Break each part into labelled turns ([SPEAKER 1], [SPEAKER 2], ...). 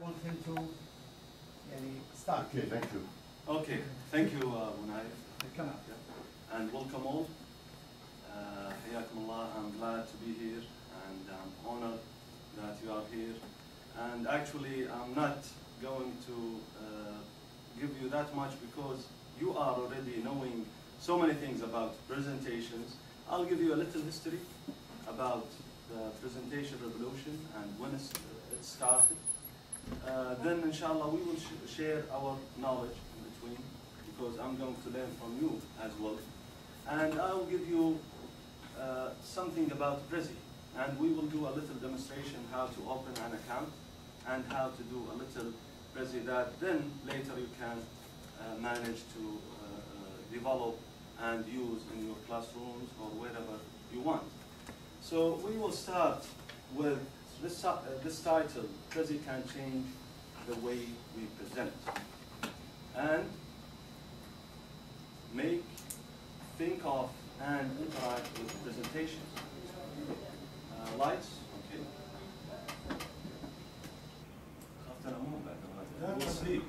[SPEAKER 1] want him to start.
[SPEAKER 2] Okay, thank you.
[SPEAKER 3] Okay, thank you, Munay.
[SPEAKER 1] Come on.
[SPEAKER 3] And welcome all. Hayakum Allah, I'm glad to be here and I'm honored that you are here. And actually, I'm not going to give you that much because you are already knowing so many things about presentations. I'll give you a little history about the presentation revolution and when it started. Then, inshallah, we will share our knowledge in between because I'm going to learn from you as well. And I'll give you something about Prezi. And we will do a little demonstration how to open an account and how to do a little Prezi that then later you can manage to develop and use in your classrooms or wherever you want. So we will start with this title, Prezi can change the way we present. And think of and interact with presentations. Lights, okay. After a moment, don't sleep.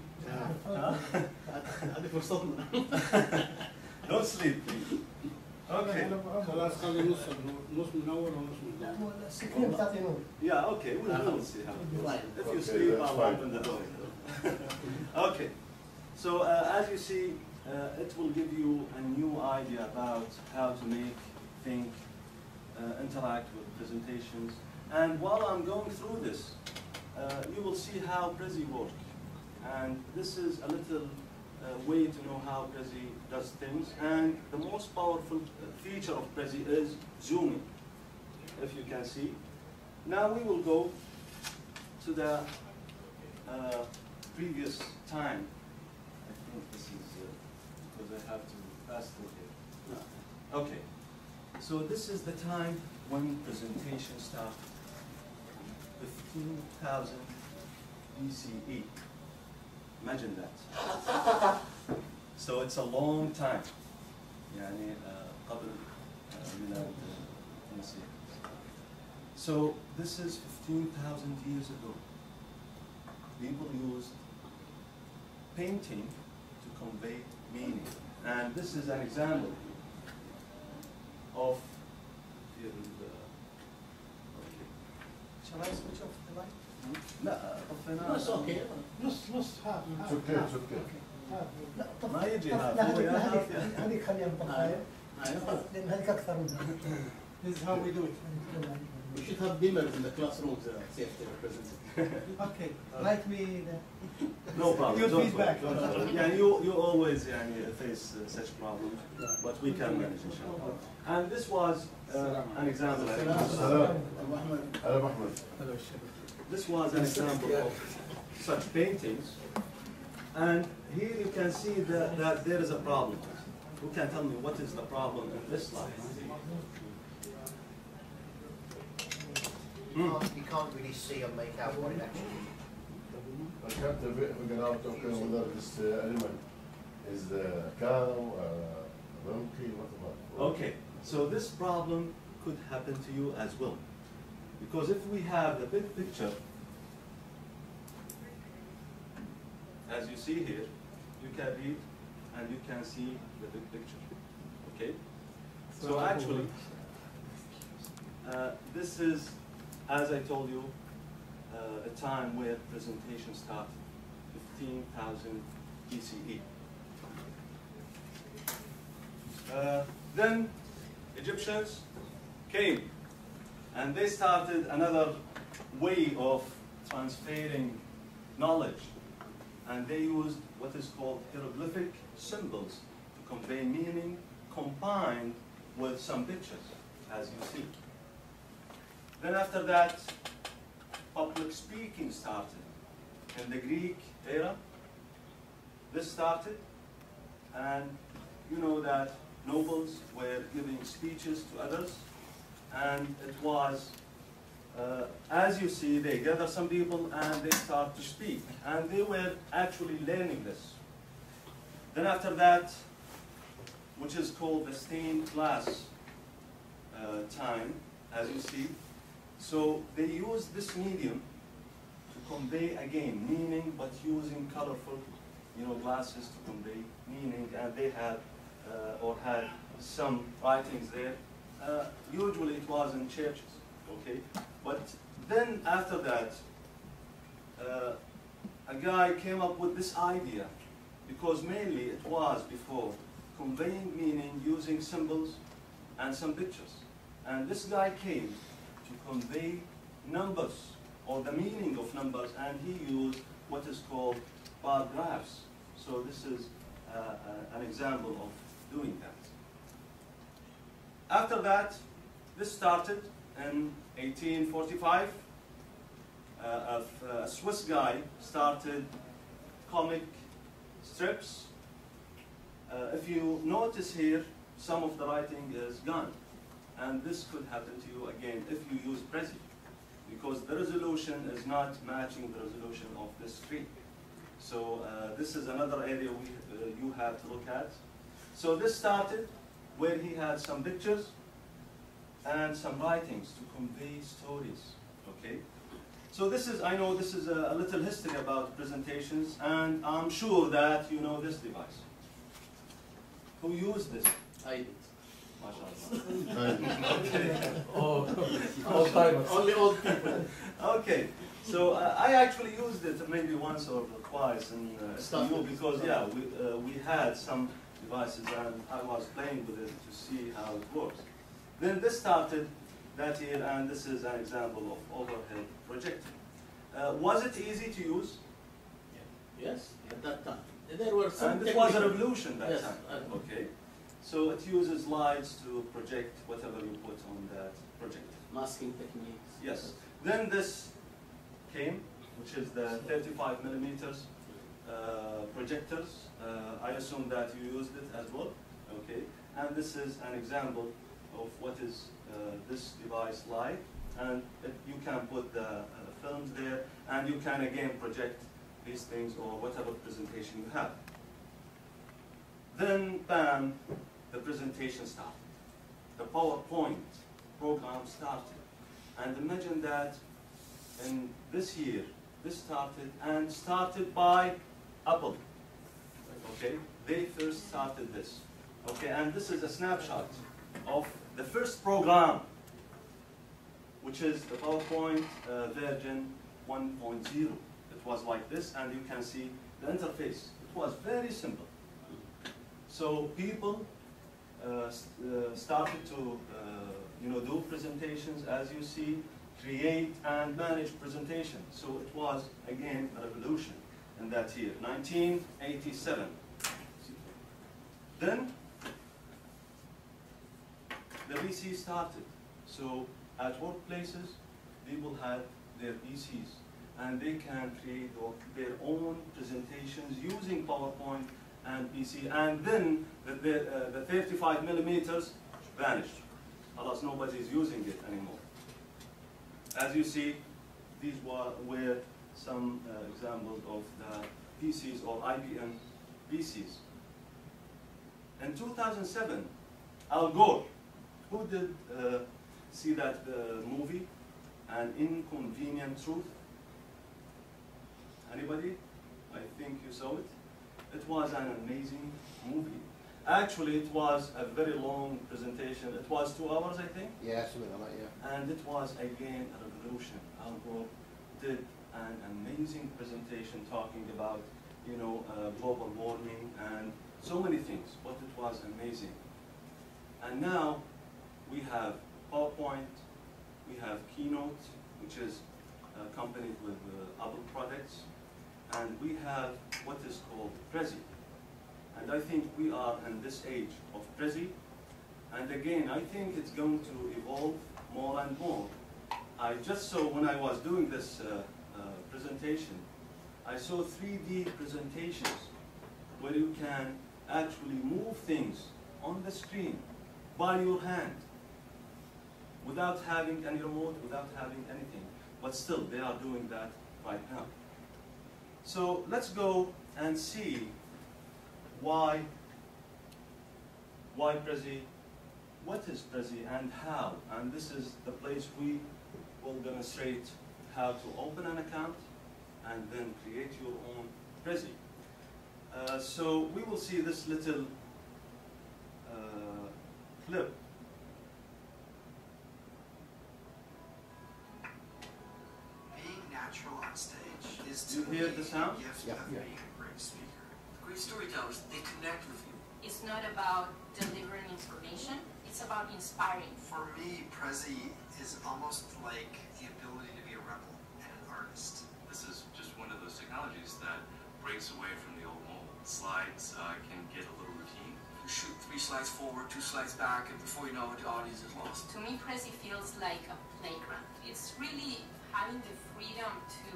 [SPEAKER 3] Don't sleep, please. Okay. Yeah, okay, we'll see how. If you sleep, I'll open the door. Okay. So as you see, it will give you a new idea about how to make, think, interact with presentations. And while I'm going through this, you will see how Prezi works. And this is a little way to know how Prezi does things. And the most powerful feature of Prezi is zooming, if you can see. Now we will go to the previous time. I think this is because I have to pass through here. No. Okay. So this is the time when presentation started. 15,000 BCE. Imagine that. So it's a long time. يعني قبل ميلاد المسيح. So this is 15,000 years ago. People used painting to convey meaning. And this is an example of
[SPEAKER 1] Shall I switch off the light?
[SPEAKER 3] No,
[SPEAKER 1] it's okay.
[SPEAKER 2] It's okay, it's okay.
[SPEAKER 3] ما يجي هذا.
[SPEAKER 1] هذيك خليها مطفية لأن هذيك أكثر منها. This is how we do it.
[SPEAKER 4] We should have beamers in the classroom to safety represented.
[SPEAKER 1] Okay, light me.
[SPEAKER 3] No problem.
[SPEAKER 1] Your feedback.
[SPEAKER 3] Yeah, you always face such problems, but we can manage, inshallah. And this was an example. This was an example of such paintings, and here you can see that there is a problem. Who can tell me what is the problem in this slide?
[SPEAKER 5] You can't really see or make out what it actually is.
[SPEAKER 2] I can't figure out whether this element is cow, monkey, what.
[SPEAKER 3] Okay, so this problem could happen to you as well. Because if we have the big picture, as you see here, you can read and you can see the big picture. Okay? So actually, this is, as I told you, a time where presentation started, 15,000 BCE. Then Egyptians came and they started another way of transferring knowledge, and they used what is called hieroglyphic symbols to convey meaning combined with some pictures, as you see. Then after that, public speaking started. In the Greek era, this started, and you know that nobles were giving speeches to others, and it was, as you see, they gather some people and they start to speak, and they were actually learning this. Then after that, which is called the stained glass time, as you see, so they used this medium to convey again meaning, but using colorful, glasses to convey meaning, and they had or had some writings there. Usually it was in churches, okay? But then after that, a guy came up with this idea, because mainly it was before conveying meaning using symbols and some pictures. And this guy came to convey numbers, or the meaning of numbers, and he used what is called bar graphs. So this is an example of doing that. After that, this started in 1845. A Swiss guy started comic strips. If you notice here, some of the writing is gone. And this could happen to you again if you use Prezi, because the resolution is not matching the resolution of the screen. So this is another area you have to look at. So this started where he had some pictures and some writings to convey stories, okay? So this is, I know this is a little history about presentations, and I'm sure that you know this device. Who used this?
[SPEAKER 4] I did.
[SPEAKER 3] Only old people. Okay, so I actually used it maybe once or twice in STU, because yeah, we had some devices and I was playing with it to see how it works. Then this started that year, and this is an example of overhead projector. Was it easy to use?
[SPEAKER 4] Yes, at that time. There were some.
[SPEAKER 3] And it was a revolution that
[SPEAKER 4] yes,
[SPEAKER 3] time. Okay. So it uses lights to project whatever you put on that projector.
[SPEAKER 4] Masking techniques.
[SPEAKER 3] Yes. Then this came, which is the 35 millimeters projectors. I assume that you used it as well. Okay. And this is an example of what is this device like. And you can put the films there, and you can again project these things or whatever presentation you have. Then, bam, the presentation started. The PowerPoint program started. And imagine that in this year, this started by Apple. Okay, they first started this. Okay, and this is a snapshot of the first program, which is the PowerPoint version 1.0. It was like this, and you can see the interface. It was very simple. So people started to do presentations, as you see, create and manage presentations. So it was, again, a revolution in that year, 1987. Then the PC started. So at workplaces, people had their PCs, and they can create their own presentations using PowerPoint and PC. And then the 35 millimeters vanished. Alas, nobody is using it anymore. As you see, these were some examples of the PCs or IBM PCs. In 2007, Al Gore, who did see that movie, An Inconvenient Truth? Anybody? I think you saw it. It was an amazing movie. Actually, it was a very long presentation. It was 2 hours, I think.
[SPEAKER 5] Yeah, something like that, yeah.
[SPEAKER 3] And it was, again, a revolution. Al Gore did an amazing presentation talking about, global warming and so many things, but it was amazing. And now we have PowerPoint, we have Keynote, which is accompanied with Apple products, and we have what is called Prezi. And I think we are in this age of Prezi, and again, I think it's going to evolve more and more. I just saw, when I was doing this presentation, I saw 3D presentations where you can actually move things on the screen by your hand without having any remote, without having anything. But still, they are doing that right now. So let's go and see why Prezi, what is Prezi and how. And this is the place we will demonstrate how to open an account, and then create your own Prezi. So we will see this little clip.
[SPEAKER 6] Being natural on stage is to
[SPEAKER 3] You hear
[SPEAKER 6] me
[SPEAKER 3] the sound?
[SPEAKER 6] a gift of being a great speaker. Great storytellers, they connect with you.
[SPEAKER 7] It's not about delivering information, it's about inspiring.
[SPEAKER 6] For me, Prezi is almost like the ability to be a rebel and an artist.
[SPEAKER 8] This is just one of those technologies that breaks away from the old mold. Slides can get a little routine.
[SPEAKER 6] You shoot 3 slides forward, 2 slides back, and before you know it, the audience is lost.
[SPEAKER 7] To me, Prezi feels like a playground. It's really having the freedom to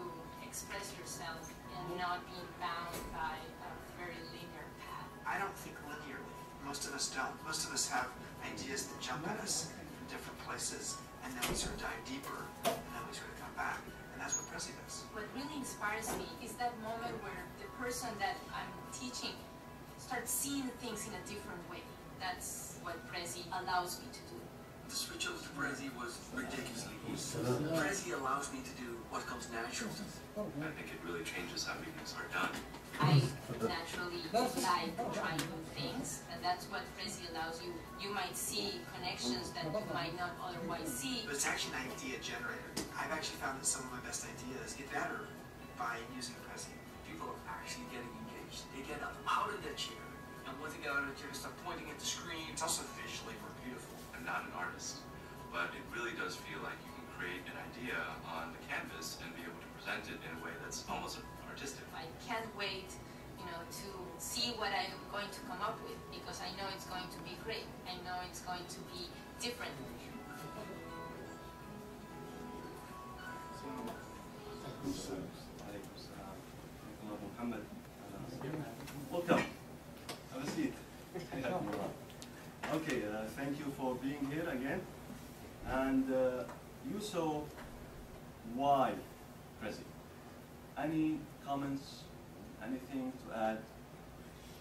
[SPEAKER 7] express yourself and not being bound by a very linear path.
[SPEAKER 6] I don't think linearly. Most of us don't. Most of us have ideas that jump at us from different places, and then we sort of dive deeper, and then we sort of come back. And that's what Prezi does.
[SPEAKER 7] What really inspires me is that moment where the person that I'm teaching starts seeing things in a different way. That's what Prezi allows me to do.
[SPEAKER 6] The switch over to Prezi was ridiculously easy. Prezi allows me to do what comes natural.
[SPEAKER 8] I think it really changes how meetings are done.
[SPEAKER 7] I naturally like trying new things, and that's what Prezi allows you. You might see connections that you might not otherwise see.
[SPEAKER 6] But it's actually an idea generator. I've actually found that some of my best ideas get better by using Prezi. People are actually getting engaged. They get up out of their chair, and once they get out of their chair, they start pointing at the screen. It's also visually more beautiful.
[SPEAKER 8] I'm not an artist, but it really does feel like you can create an idea on the canvas and be able to present it in a way that's almost artistic.
[SPEAKER 7] I can't wait, to see what I'm going to come up with, because I know it's going to be great. I know it's going to be different.
[SPEAKER 3] Welcome. Have a seat. Okay, thank you for being here again. And you saw why Prezi. Any comments, anything to add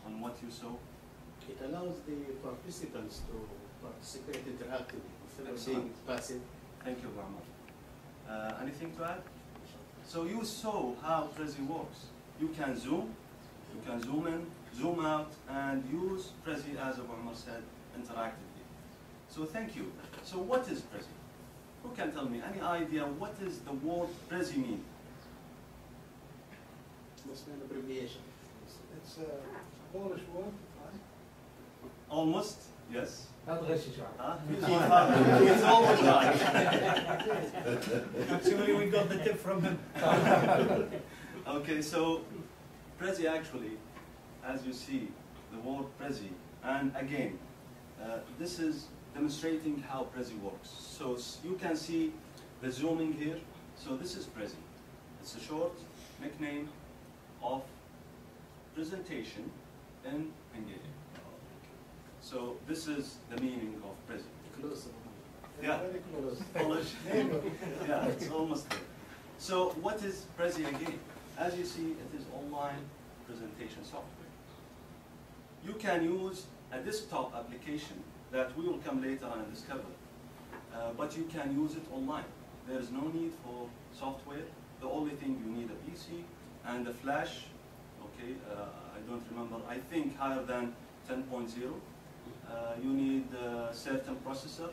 [SPEAKER 3] on what you saw?
[SPEAKER 4] It allows the participants to participate interactively instead of being passive.
[SPEAKER 3] Thank you very much. Anything to add? So you saw how Prezi works. You can zoom in, zoom out, and use Prezi, as Abu Umar said, interactively. So thank you. So what is Prezi? Who can tell me? Any idea what is the word Prezi mean?
[SPEAKER 4] Must be an abbreviation.
[SPEAKER 1] It's a Polish word, right?
[SPEAKER 3] Almost, yes.
[SPEAKER 1] هذا غش شعر.
[SPEAKER 3] It's almost right.
[SPEAKER 1] Actually, we got the tip from him.
[SPEAKER 3] Okay, so Prezi actually, as you see, the word Prezi, and again, this is demonstrating how Prezi works. So you can see the zooming here. So this is Prezi. It's a short nickname of presentation in Hungarian. So this is the meaning of Prezi.
[SPEAKER 4] Close.
[SPEAKER 3] Yeah.
[SPEAKER 1] Very close.
[SPEAKER 3] Polish. Yeah, it's almost there. So what is Prezi again? As you see, it is online presentation software. You can use a desktop application that we will come later and discover, but you can use it online. There is no need for software. The only thing you need a PC and a flash. Okay, I don't remember. I think higher than 10.0. You need a certain processor,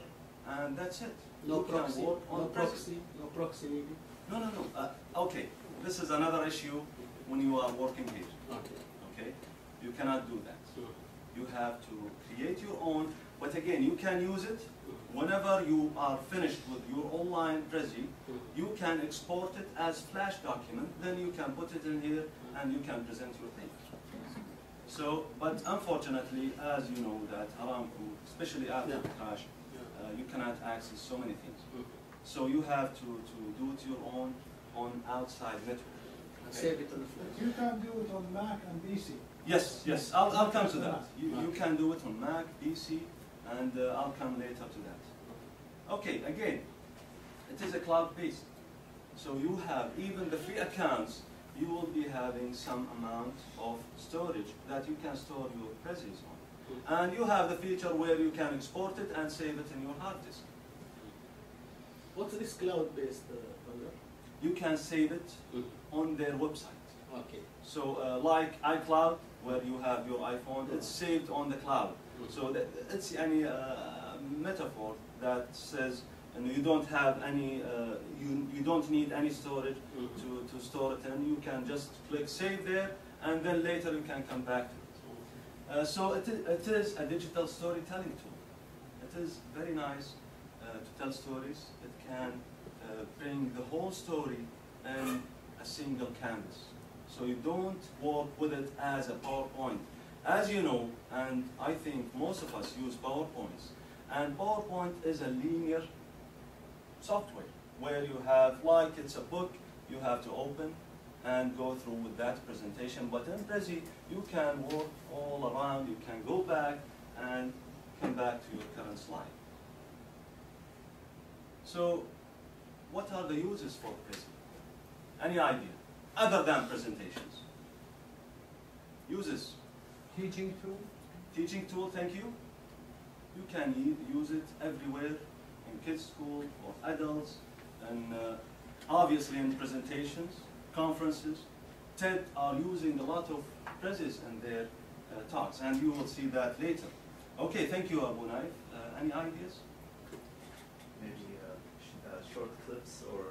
[SPEAKER 3] and that's it.
[SPEAKER 4] No
[SPEAKER 3] You can
[SPEAKER 4] proxy.
[SPEAKER 3] work on
[SPEAKER 4] No
[SPEAKER 3] Prezi.
[SPEAKER 4] proxy. No proxy needed.
[SPEAKER 3] No. Okay, this is another issue when you are working here.
[SPEAKER 4] Okay.
[SPEAKER 3] Okay, you cannot do that. You have to create your own, but again, you can use it whenever you are finished with your online Prezi. You can export it as Flash document, then you can put it in here and you can present your thing. So, but unfortunately, as you know that Aramco, especially after the crash, you cannot access so many things. So you have to do it your own on outside network. Okay?
[SPEAKER 4] Save it on the flash.
[SPEAKER 1] You can do it on Mac and PC.
[SPEAKER 3] Yes, I'll come to that. You can do it on Mac, PC, and I'll come later to that. Okay, again, it is a cloud-based. So you have even the free accounts, you will be having some amount of storage that you can store your Prezis on. And you have the feature where you can export it and save it in your hard disk.
[SPEAKER 4] What's this cloud-based, Bandar?
[SPEAKER 3] you can save it on their website.
[SPEAKER 4] Okay.
[SPEAKER 3] So like iCloud, where you have your iPhone, it's saved on the cloud. So that, it's any metaphor that says, and you don't have any, you don't need any storage to store it in. You can just click save there, and then later you can come back to it. So it is a digital storytelling tool. It is very nice to tell stories. It can bring the whole story in a single canvas. So you don't work with it as a PowerPoint. As you know, and I think most of us use PowerPoints, and PowerPoint is a linear software where you have, like it's a book, you have to open and go through with that presentation. But in Prezi, you can work all around, you can go back and come back to your current slide. So what are the uses for Prezi? Any idea? Other than presentations. Uses.
[SPEAKER 1] Teaching tool?
[SPEAKER 3] Teaching tool, thank you. You can use it everywhere, in kids' school or adults, and obviously in presentations, conferences. TED are using a lot of Prezis in their talks, and you will see that later. Okay, thank you, Abu Naif. Any ideas?
[SPEAKER 9] Maybe short clips or...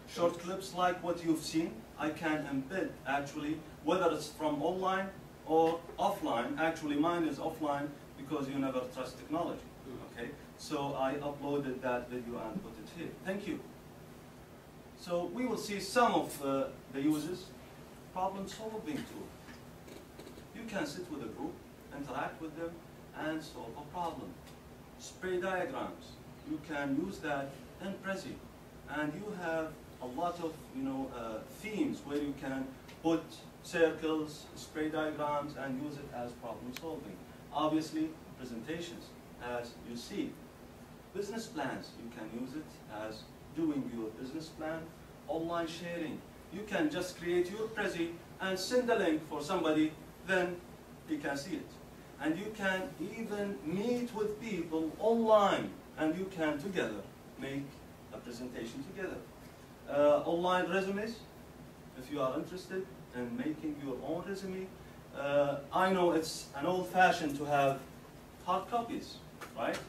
[SPEAKER 3] Short clips like what you've seen. I can embed, actually, whether it's from online or offline. Actually, mine is offline because you never trust technology. Okay, so I uploaded that video and put it here. Thank you. So we will see some of the uses. Problem-solving tool. You can sit with a group, interact with them, and solve a problem. Spray diagrams. You can use that in Prezi, and you have a lot of themes where you can put circles, spray diagrams, and use it as problem solving. Obviously, presentations, as you see. Business plans, you can use it as doing your business plan. Online sharing, you can just create your Prezi and send a link for somebody, then he can see it. And you can even meet with people online, and you can together make a presentation together. Online resumes, if you are interested in making your own resume. I know it's an old-fashioned to have hard copies, right?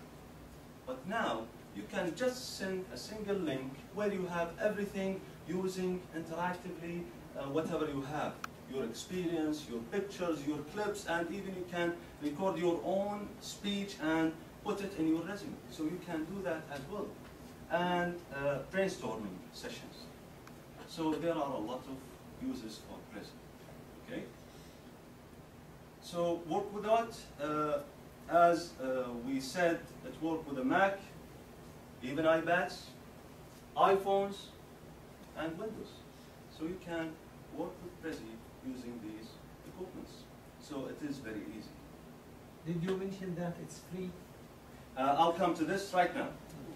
[SPEAKER 3] But now you can just send a single link where you have everything using interactively whatever you have. Your experience, your pictures, your clips, and even you can record your own speech and put it in your resume. So you can do that as well. And brainstorming sessions. So there are a lot of uses for Prezi. Okay? So work with that. As we said, it works with a Mac, even iPads, iPhones, and Windows. So you can work with Prezi using these equipments. So it is very easy.
[SPEAKER 1] Did you mention that it's free?
[SPEAKER 3] I'll come to this right now.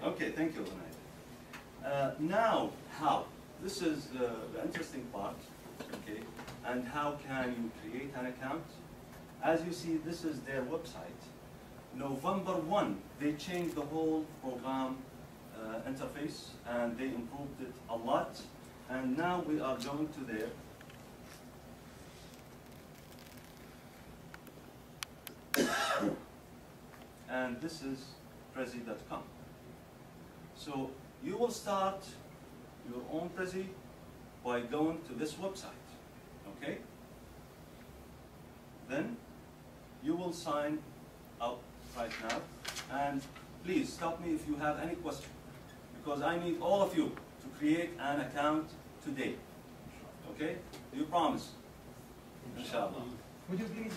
[SPEAKER 3] Okay, thank you, Al-Enezi. Now, how? This is the interesting part, okay? And how can you create an account? As you see, this is their website. November 1, they changed the whole program interface, and they improved it a lot. And now we are going to there. And this is Prezi.com. So you will start your own Prezi by going to this website, okay? Then you will sign up right now, and please stop me if you have any question, because I need all of you to create an account today, okay? You promise? Inshallah.
[SPEAKER 1] Would you please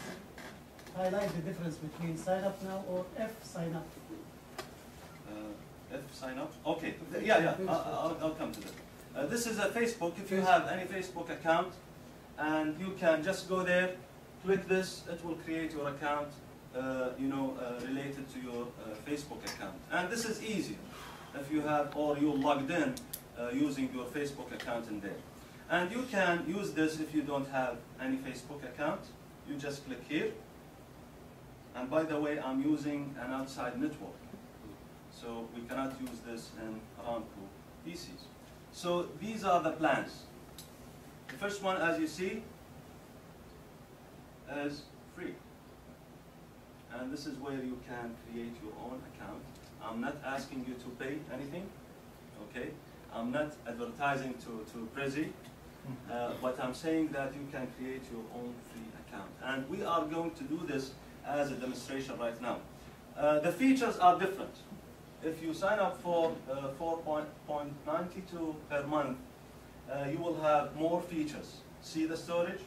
[SPEAKER 1] highlight the difference between sign up now or F sign up?
[SPEAKER 3] F sign up? Okay, yeah, I'll come to that. This is a Facebook. If you have any Facebook account, and you can just go there, click this, it will create your account, related to your Facebook account. And this is easy if you have, or you're logged in using your Facebook account in there. And you can use this if you don't have any Facebook account. You just click here. And by the way, I'm using an outside network. So we cannot use this in Aramco PCs. So these are the plans. The first one, as you see, is free. And this is where you can create your own account. I'm not asking you to pay anything, okay? I'm not advertising to Prezi, but I'm saying that you can create your own free account. And we are going to do this as a demonstration right now. The features are different. If you sign up for 4.92 per month, you will have more features. See the storage?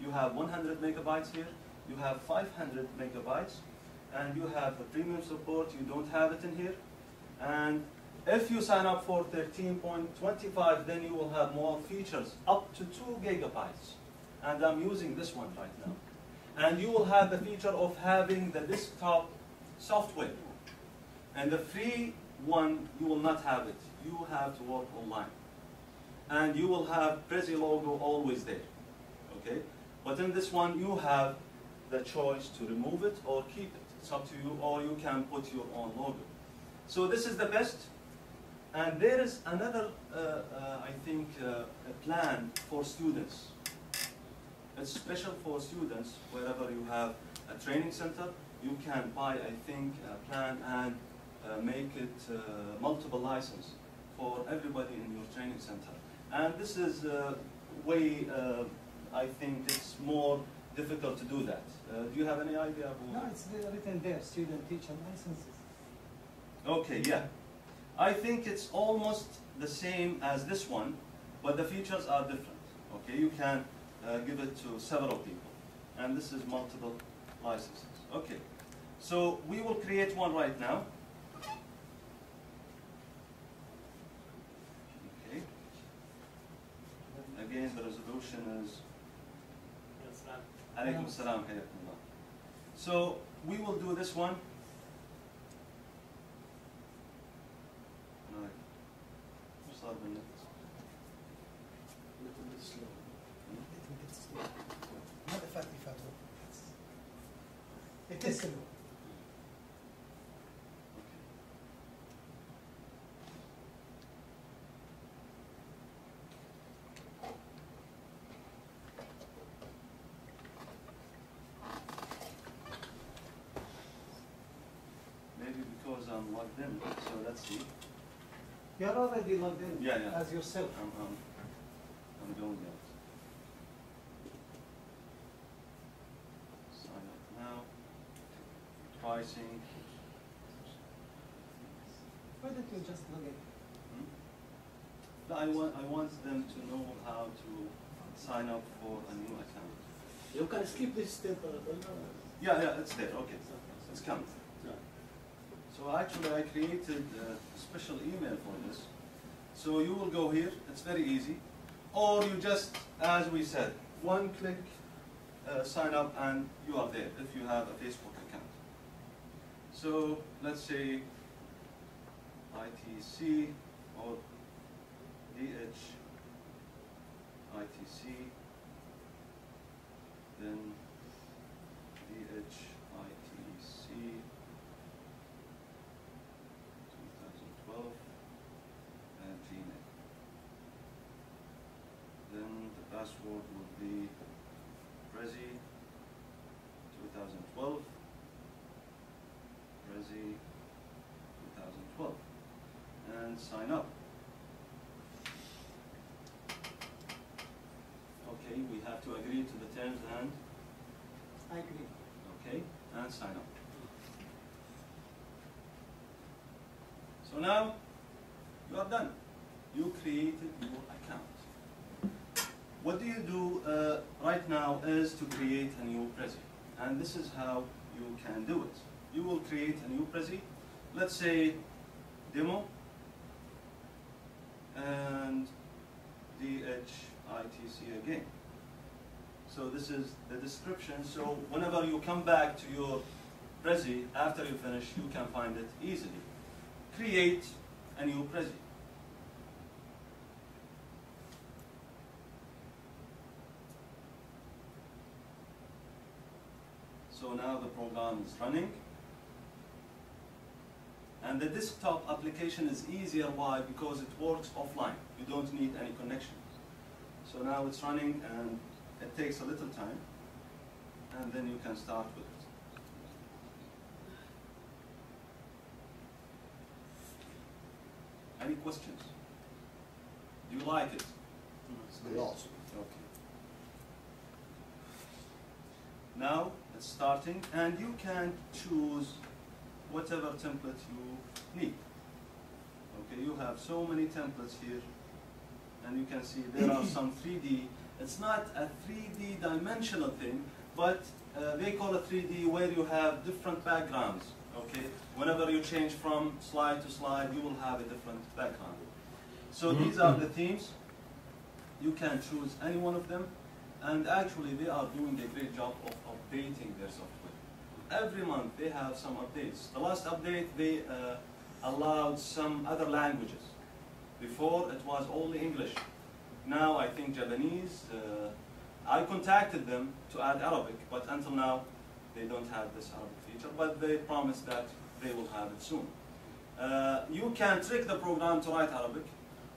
[SPEAKER 3] You have 100 megabytes here. You have 500 megabytes. And you have the premium support. You don't have it in here. And if you sign up for 13.25, then you will have more features, up to 2 gigabytes. And I'm using this one right now. And you will have the feature of having the desktop software. And the free one, you will not have it. You have to work online. And you will have Prezi logo always there, okay? But in this one, you have the choice to remove it or keep it. It's up to you, or you can put your own logo. So this is the best. And there is another, I think, a plan for students. It's special for students. Wherever you have a training center, you can buy, I think, a plan and make it multiple license for everybody in your training center. And this is way, I think it's more difficult to do that. Do you have any idea?
[SPEAKER 1] No, it's written there, student teacher licenses.
[SPEAKER 3] Okay, yeah. I think it's almost the same as this one, but the features are different. Okay, you can give it to several people. And this is multiple licenses. Okay, so we will create one right now. Okay. Again, the resolution is Alaykum Assalam. So we will do this one.
[SPEAKER 1] It is slow.
[SPEAKER 3] Maybe because I'm logged in, so let's see.
[SPEAKER 1] You're already logged in
[SPEAKER 3] as
[SPEAKER 1] yourself.
[SPEAKER 3] I'm going out. Sign up now. Pricing.
[SPEAKER 1] Why don't you just log in?
[SPEAKER 3] I want them to know how to sign up for a new account.
[SPEAKER 4] You can skip this step.
[SPEAKER 3] Yeah, it's there. Okay, it's coming. So actually, I created a special email for this. So you will go here. It's very easy. Or you just, as we said, one click, sign up, and you are there if you have a Facebook account. So let's say ITC or DH ITC, then DH ITC 2012 and Gmail. Then the password would be Prezi 2012. Prezi 2012. And sign up. Okay, we have to agree to the terms and
[SPEAKER 1] I agree.
[SPEAKER 3] okay, and sign up. So now you are done. You created your account. What do you do right now is to create a new Prezi. And this is how you can do it. You will create a new Prezi. Let's say demo and DHITC again. So this is the description. So whenever you come back to your Prezi, after you finish, you can find it easily. Create a new Prezi. So now the program is running. And the desktop application is easier. Why? Because it works offline. You don't need any connection. So now it's running and it takes a little time, and then you can start with it. Any questions? Do you like it?
[SPEAKER 2] It's awesome.
[SPEAKER 3] Okay. Now it's starting, and you can choose whatever template you need. Okay, you have so many templates here, and you can see there are some 3D. It's not a 3D dimensional thing, but they call it 3D where you have different backgrounds. Okay, whenever you change from slide to slide, you will have a different background. So these are the themes. You can choose any one of them, and actually they are doing a great job of updating their software. Every month they have some updates. The last update they allowed some other languages. Before it was only English. Now I think Japanese. I contacted them to add Arabic, but until now they don't have this Arabic feature, but they promise that they will have it soon. You can trick the program to write Arabic,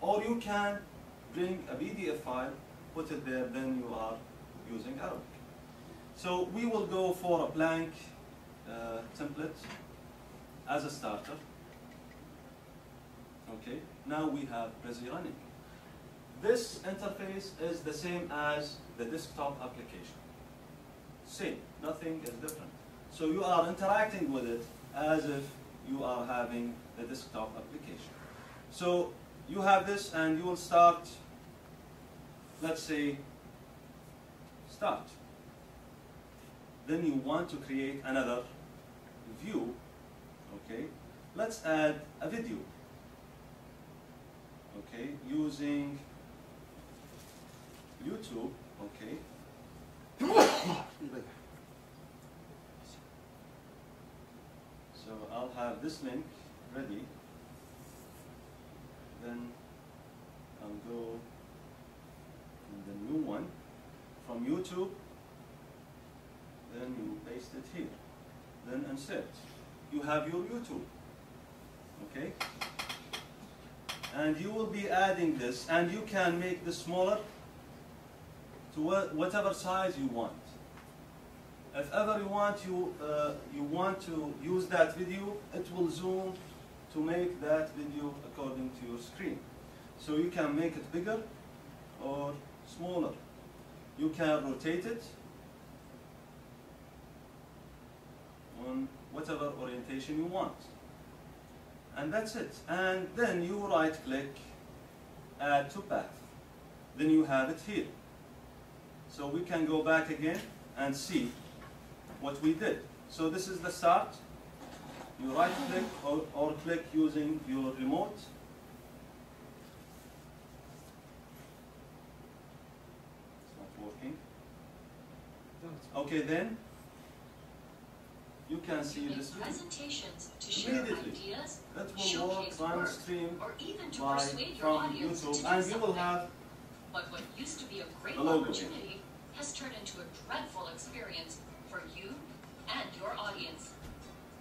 [SPEAKER 3] or you can bring a PDF file, put it there, then you are using Arabic. So we will go for a blank template as a starter. Okay, now we have Prezi running. This interface is the same as the desktop application. Same, nothing is different. So you are interacting with it as if you are having the desktop application. So you have this and you will start, let's say, start. Then you want to create another view, okay? Let's add a video, okay, using YouTube, okay? So I'll have this link ready, then I'll go in the new one from YouTube, then you paste it here, then insert. You have your YouTube, okay? And you will be adding this, and you can make this smaller to whatever size you want. If ever you want to use that video, it will zoom to make that video according to your screen. So you can make it bigger or smaller. You can rotate it on whatever orientation you want. And that's it. And then you right click, add to path. Then you have it here. So we can go back again and see what we did. So this is the start. You right click or click using your remote. It's not working. Okay, then you can see this
[SPEAKER 10] presentations to share
[SPEAKER 3] immediately.
[SPEAKER 10] Ideas,
[SPEAKER 3] that will work on stream
[SPEAKER 10] or even to
[SPEAKER 3] by
[SPEAKER 10] persuade your
[SPEAKER 3] from
[SPEAKER 10] audience
[SPEAKER 3] YouTube,
[SPEAKER 10] to do
[SPEAKER 3] and you will
[SPEAKER 10] something.
[SPEAKER 3] have
[SPEAKER 10] But what used to be a great
[SPEAKER 3] the logo
[SPEAKER 10] opportunity has turned into a dreadful experience for you and your audience.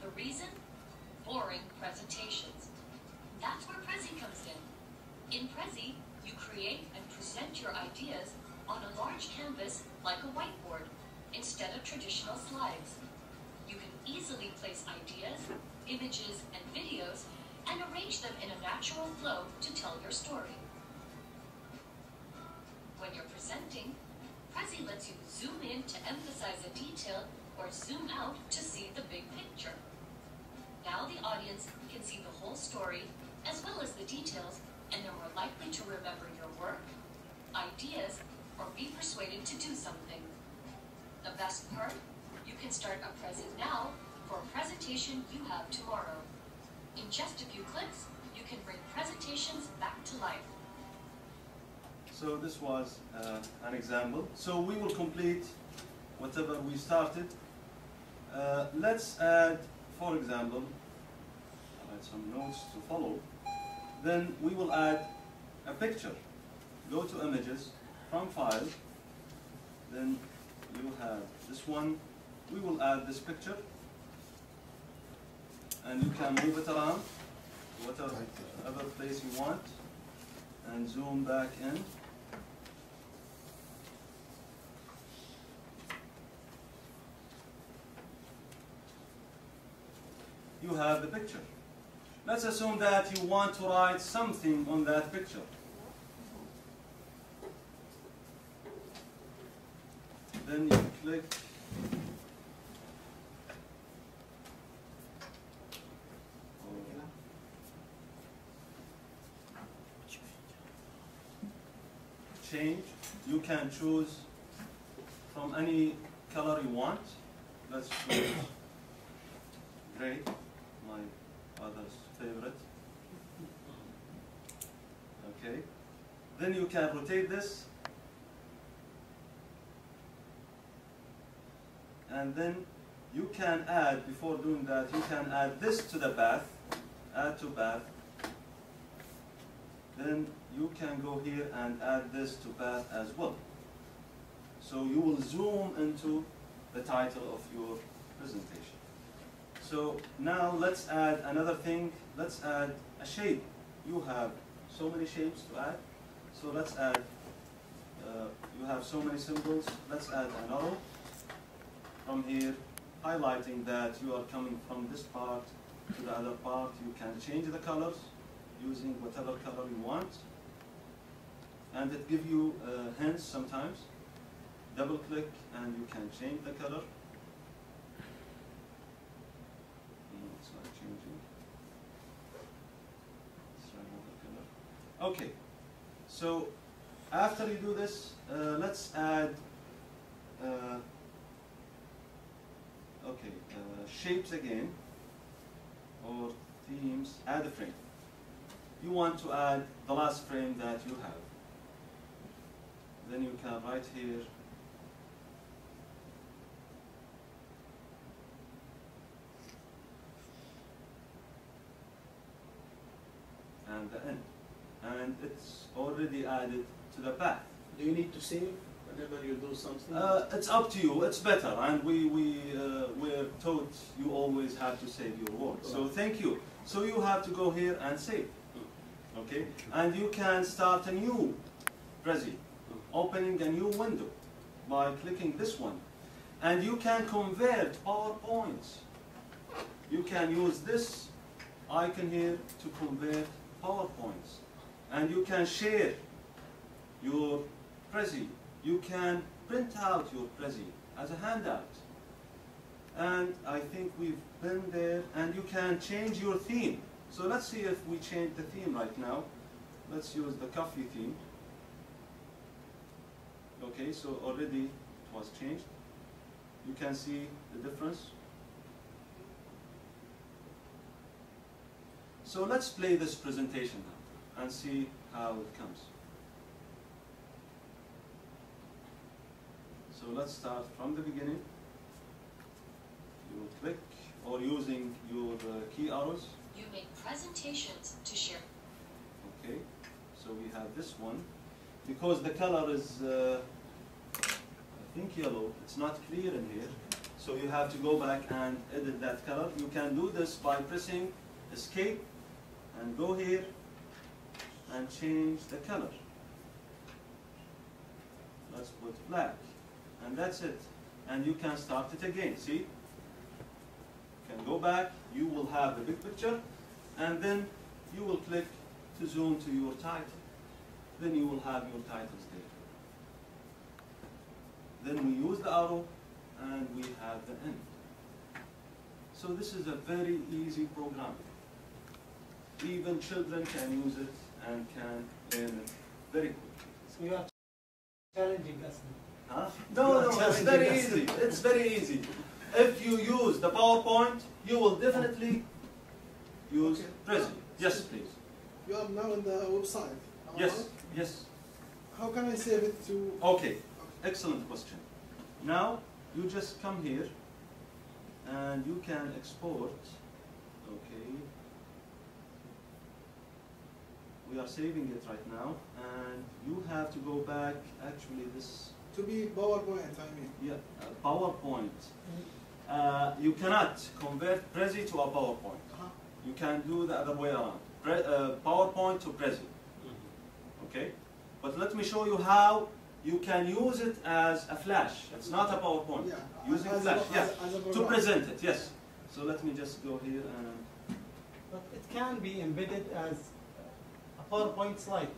[SPEAKER 10] The reason? Boring presentations. That's where Prezi comes in. In Prezi, you create and present your ideas on a large canvas like a whiteboard, instead of traditional slides. You can easily place ideas, images, and videos, and arrange them in a natural flow to tell your story. When you're presenting, Prezi lets you zoom in to emphasize a detail or zoom out to see the big picture. Now the audience can see the whole story as well as the details, and they're more likely to remember your work, ideas, or be persuaded to do something. The best part? You can start a Prezi now for a presentation you have tomorrow. In just a few clicks, you can bring presentations back to life.
[SPEAKER 3] So this was an example. So we will complete whatever we started. Let's add, for example, I'll add some notes to follow. Then we will add a picture. Go to images, from file, then you have this one. We will add this picture, and you can move it around whatever place you want, and zoom back in. You have the picture. Let's assume that you want to write something on that picture. Then you click change. You can choose from any color you want. Let's choose gray, my father's favorite. Okay. Then you can rotate this. And then you can add, before doing that, you can add this to the path, add to path. Then you can go here and add this to path as well. So you will zoom into the title of your presentation. So now let's add another thing. Let's add a shape. You have so many shapes to add. So let's add, you have so many symbols. Let's add an arrow from here, highlighting that you are coming from this part to the other part. You can change the colors using whatever color you want. And it gives you hints sometimes. Double click and you can change the color. It's not changing. Let's try another color. Okay, so after you do this, let's add shapes again, or themes. Add a frame. You want to add the last frame that you have. Then you can write here and the end. And it's already added to the path.
[SPEAKER 4] Do you need to save whenever you do something?
[SPEAKER 3] It's up to you. It's better. And we're taught you always have to save your work. So thank you. So you have to go here and save. Okay? And you can start a new Prezi, opening a new window by clicking this one. And you can convert PowerPoints. You can use this icon here to convert PowerPoints. And you can share your Prezi. You can print out your Prezi as a handout. And I think we've been there. And you can change your theme. So let's see if we change the theme right now. Let's use the coffee theme. Okay, so already it was changed. You can see the difference. So let's play this presentation now and see how it comes. So let's start from the beginning. You will click, or using your key arrows.
[SPEAKER 10] You make presentations to share.
[SPEAKER 3] Okay, so we have this one. Because the color is, I think yellow, it's not clear in here. So you have to go back and edit that color. You can do this by pressing Escape and go here and change the color. Let's put black. And that's it. And you can start it again, see? You can go back, you will have the big picture, and then you will click to zoom to your title. Then you will have your titles there. Then we use the arrow, and we have the end. So this is a very easy program. Even children can use it and can learn it very quickly.
[SPEAKER 1] So you are challenging us.
[SPEAKER 3] Huh? No, it's very easy. It's very easy. If you use the PowerPoint, you will definitely use Prezi. Yes, please.
[SPEAKER 11] You are now on the website.
[SPEAKER 3] Yes, yes.
[SPEAKER 11] How can I save it to?
[SPEAKER 3] Okay, excellent question. Now, you just come here and you can export. Okay. We are saving it right now, and you have to go back. Actually, this
[SPEAKER 11] to be PowerPoint, I mean.
[SPEAKER 3] Yeah, PowerPoint. You cannot convert Prezi to a PowerPoint. You can do the other way around. PowerPoint to Prezi. Okay? But let me show you how you can use it as a flash. It's not a PowerPoint.
[SPEAKER 11] Yeah,
[SPEAKER 3] Using
[SPEAKER 11] as
[SPEAKER 3] flash,
[SPEAKER 11] a-
[SPEAKER 3] yeah,
[SPEAKER 11] as a
[SPEAKER 3] to
[SPEAKER 11] program.
[SPEAKER 3] present it, yes. So let me just go here and
[SPEAKER 1] But it can be embedded as a PowerPoint slide.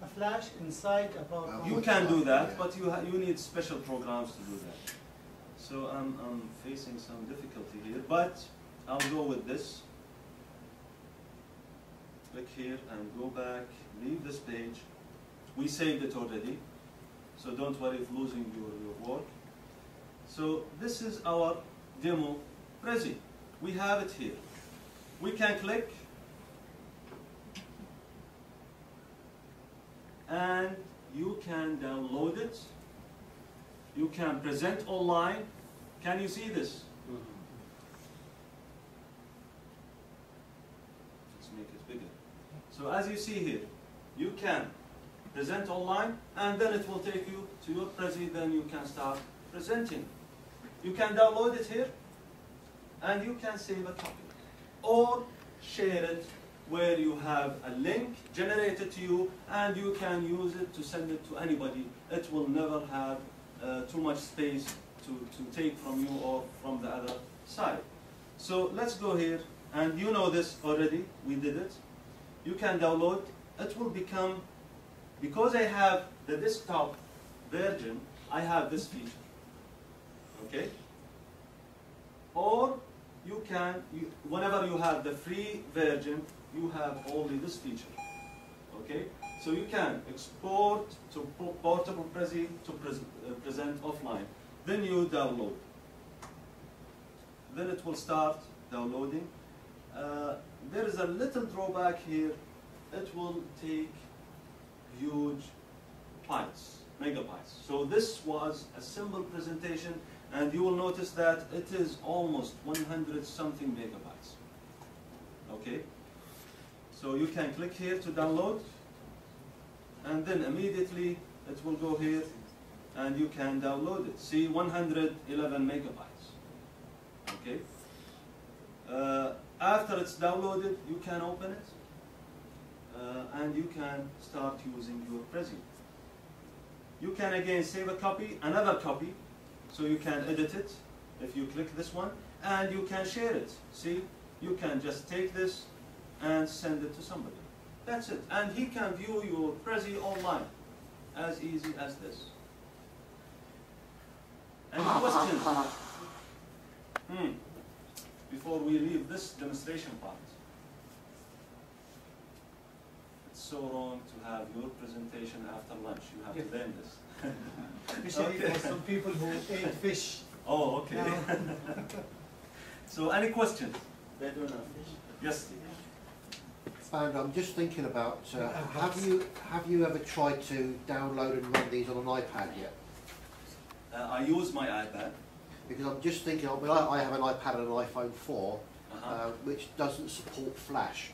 [SPEAKER 1] A flash inside a PowerPoint.
[SPEAKER 3] you can do that, but you need special programs to do that. So I'm facing some difficulty here, but I'll go with this. Click here and go back, leave this page. We saved it already, so don't worry if losing your work. So this is our demo Prezi. We have it here. We can click and you can download it. You can present online. Can you see this? Let's make it bigger. So as you see here, you can present online and then it will take you to your Prezi, then you can start presenting. You can download it here and you can save a copy or share it where you have a link generated to you and you can use it to send it to anybody. It will never have too much space to take from you or from the other side. So let's go here, and you know this already, we did it. You can download, it will become, because I have the desktop version, I have this feature, okay? Or you can, whenever you have the free version, you have only this feature, okay? So you can export to portable Prezi to present offline. Then you download. Then it will start downloading. There is a little drawback here. It will take huge bytes, megabytes. So this was a simple presentation, and you will notice that it is almost 100 something megabytes. Okay? So you can click here to download, and then immediately it will go here and you can download it. See, 111 megabytes. Okay? After it's downloaded, you can open it and you can start using your Prezi. You can again save a copy, another copy, so you can edit it if you click this one, and you can share it. See, you can just take this and send it to somebody. That's it. And he can view your Prezi online, as easy as this. Any questions? Before we leave this demonstration part. It's so wrong to have your presentation after lunch. You have to learn this.
[SPEAKER 1] Especially for some people who ate fish.
[SPEAKER 3] Oh, okay. So, any questions?
[SPEAKER 4] They don't have fish.
[SPEAKER 3] Yes.
[SPEAKER 5] And I'm just thinking about, have you ever tried to download and run these on an iPad yet?
[SPEAKER 3] I use my iPad.
[SPEAKER 5] Because I'm just thinking, I have an iPad and an iPhone 4, which doesn't support Flash.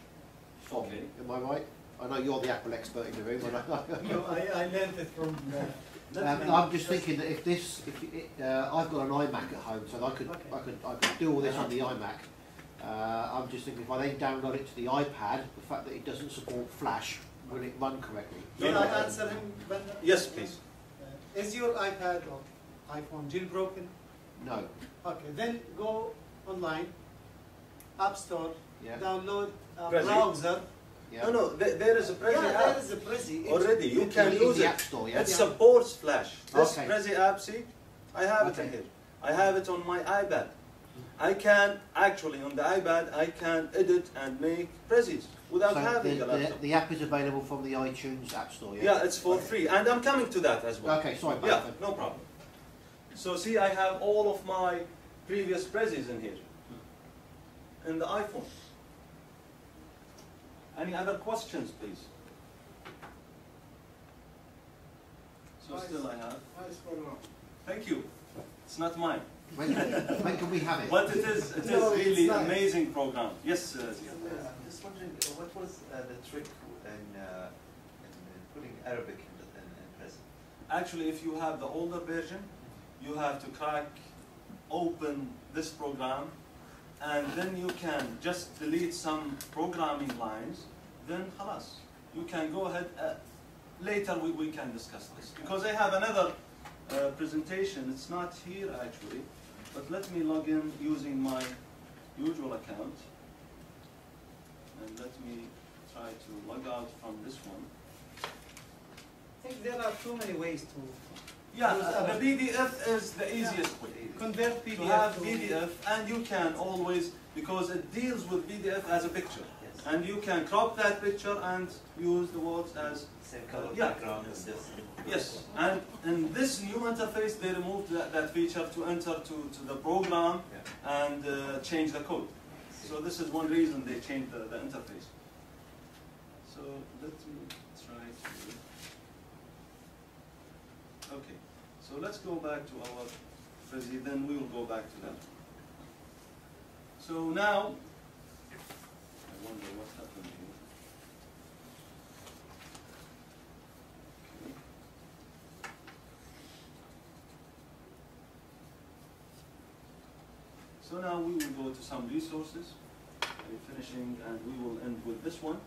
[SPEAKER 3] Okay.
[SPEAKER 5] Am I right? I know you're the Apple expert in the room.
[SPEAKER 1] No, I learned it from...
[SPEAKER 5] I'm just thinking that I've got an iMac at home, so I could do all this on the iMac. I'm just thinking if I then download it to the iPad, the fact that it doesn't support Flash, will it run correctly?
[SPEAKER 1] Can I answer him, Bandar?
[SPEAKER 3] Yes, please.
[SPEAKER 1] Is your iPad or iPhone jailbroken?
[SPEAKER 5] No.
[SPEAKER 1] Okay, then go online, App Store, download a
[SPEAKER 3] Prezi.
[SPEAKER 1] browser.
[SPEAKER 5] Yeah.
[SPEAKER 3] No, there is a Prezi app.
[SPEAKER 1] There is a Prezi.
[SPEAKER 3] Already, you can use
[SPEAKER 5] the
[SPEAKER 3] it.
[SPEAKER 5] App Store, yeah?
[SPEAKER 3] It supports Flash. This
[SPEAKER 5] Okay.
[SPEAKER 3] Prezi app, see, I have it in here. I have it on my iPad. I can, actually, on the iPad, I can edit and make Prezis without having a laptop.
[SPEAKER 5] The app is available from the iTunes App Store, yeah?
[SPEAKER 3] Yeah, it's for free. And I'm coming to that as well.
[SPEAKER 5] Okay, sorry about
[SPEAKER 3] Yeah,
[SPEAKER 5] that.
[SPEAKER 3] no problem. So see, I have all of my previous Prezis in here. In the iPhone. Any other questions, please? So still I have.
[SPEAKER 11] Nice program.
[SPEAKER 3] Thank you. It's not mine.
[SPEAKER 5] When can we have it?
[SPEAKER 3] But it is really amazing program. Yes, Ziad.
[SPEAKER 9] I'm just wondering, what was the trick in putting Arabic in Prezi?
[SPEAKER 3] Actually, if you have the older version, you have to open this program and then you can just delete some programming lines, then خلاص, you can go ahead. Later we can discuss this, because I have another presentation. It's not here actually, but let me log in using my usual account, and let me try to log out from this one.
[SPEAKER 1] I think there are too many ways to
[SPEAKER 3] Yeah, the PDF is the easiest way.
[SPEAKER 1] convert PDF
[SPEAKER 3] To have
[SPEAKER 1] to
[SPEAKER 3] PDF, and you can always, because it deals with PDF as a picture, and you can crop that picture and use the words as
[SPEAKER 9] Same color
[SPEAKER 3] yeah.
[SPEAKER 9] background as this.
[SPEAKER 3] Yes, and in this new interface, they removed that feature to enter to the program and change the code. So this is one reason they changed the interface. So let me try to... Okay, so let's go back to our Prezi, then we will go back to that. So now, I wonder what happened here. Okay. So now we will go to some resources. We're finishing, and we will end with this one.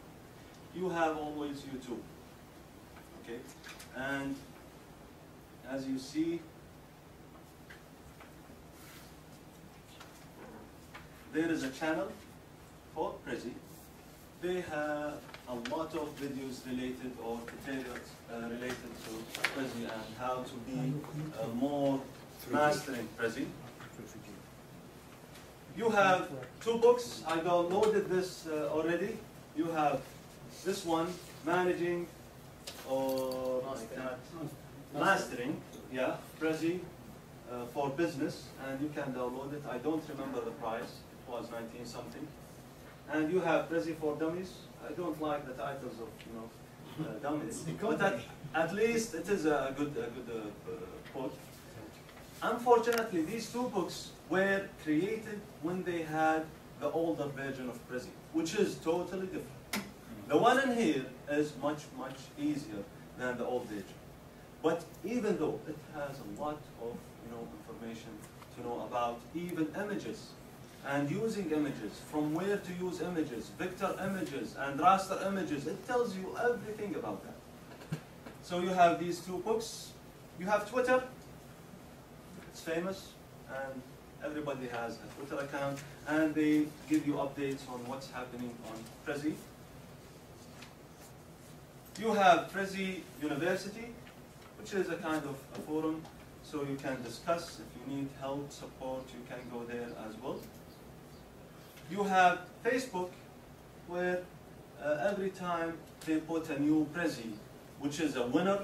[SPEAKER 3] You have always YouTube, okay? And as you see, there is a channel for Prezi. They have a lot of videos related or tutorials related to Prezi and how to be more mastering Prezi. You have 2 books. I downloaded this already. You have this one, Managing or Mastering, yeah, Prezi for Business, and you can download it. I don't remember the price. It was 19 something. And you have Prezi for Dummies. I don't like the titles of dummies, but at least it is a good quote. Unfortunately, these 2 books were created when they had the older version of Prezi, which is totally different. The one in here is much easier than the old version. But even though it has a lot of information to know about even images and using images, from where to use images, vector images and raster images, it tells you everything about that. So you have these 2 books. You have Twitter. It's famous, and everybody has a Twitter account, and they give you updates on what's happening on Prezi. You have Prezi University, which is a kind of a forum, so you can discuss. If you need help, support, you can go there as well. You have Facebook, where every time they put a new Prezi, which is a winner,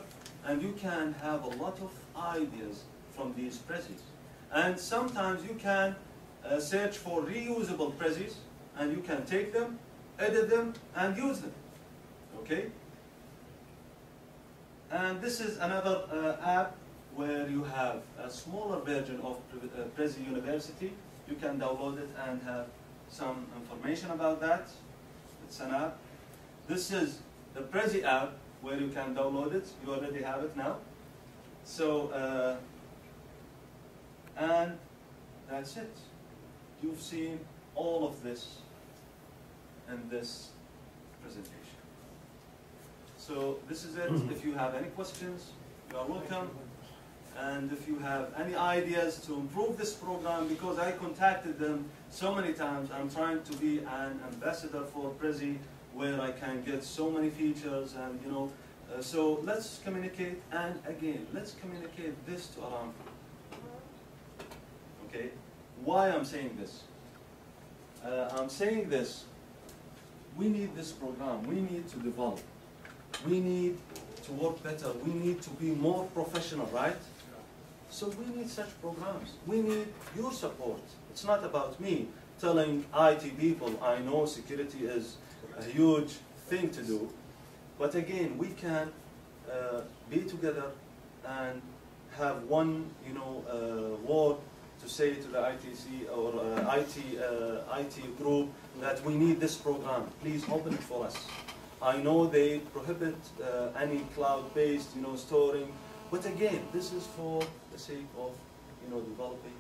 [SPEAKER 3] and you can have a lot of ideas from these Prezis. And sometimes you can search for reusable Prezis, and you can take them, edit them, and use them. Okay? And this is another app where you have a smaller version of Prezi University. You can download it and have some information about that. It's an app. This is the Prezi app where you can download it. You already have it now. So, and that's it. You've seen all of this in this presentation. So this is it. If you have any questions, you are welcome. And if you have any ideas to improve this program, because I contacted them so many times, I'm trying to be an ambassador for Prezi, where I can get so many features, and so let's communicate. And again, let's communicate this to Aramco. Okay, why I'm saying this? I'm saying this. We need this program. We need to develop. We need to work better. We need to be more professional, right? So we need such programs. We need your support. It's not about me telling IT people, I know security is a huge thing to do, but again, we can be together and have one, word to say to the ITC or IT group that we need this program. Please open it for us. I know they prohibit any cloud-based, storing, but again, this is for the sake of, developing,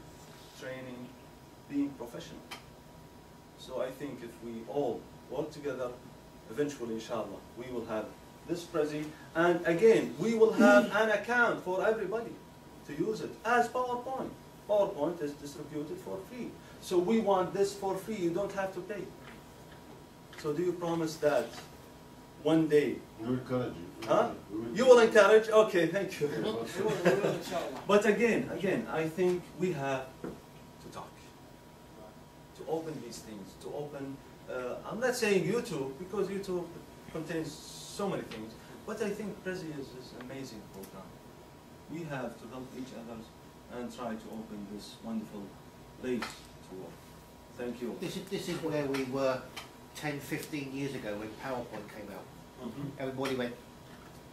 [SPEAKER 3] training, being professional. So I think if we all work together, eventually, inshallah, we will have this Prezi. And again, we will have an account for everybody to use it as PowerPoint. PowerPoint is distributed for free. So we want this for free. You don't have to pay. So do you promise that one day?
[SPEAKER 2] We will encourage you.
[SPEAKER 3] Huh? You will encourage? Okay, thank you. But again, I think we have to talk, to open these things, to open, I'm not saying YouTube, because YouTube contains so many things, but I think Prezi is an amazing program. We have to help each other and try to open this wonderful place to work. Thank you.
[SPEAKER 5] This is where we were 10, 15 years ago when PowerPoint came out. Everybody went,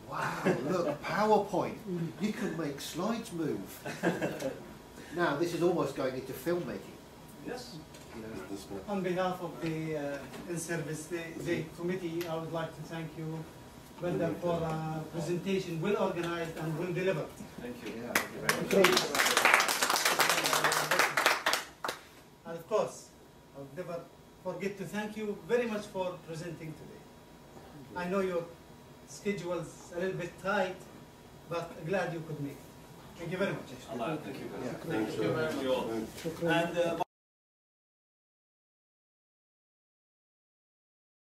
[SPEAKER 5] wow, look, PowerPoint, you can make slides move. Now this is almost going into filmmaking.
[SPEAKER 3] Yes.
[SPEAKER 5] You know.
[SPEAKER 1] On behalf of the in-service the committee, I would like to thank you, Bandar, for a presentation well organized and well delivered.
[SPEAKER 3] Thank you.
[SPEAKER 5] Yeah.
[SPEAKER 3] Thank you very much.
[SPEAKER 1] And of course, I would never forget to thank you very much for presenting today. I know your schedule's a little bit tight, but glad you could make it. Thank you very much.
[SPEAKER 3] Allah, thank you.
[SPEAKER 2] Thank you.
[SPEAKER 3] Thank you very much. And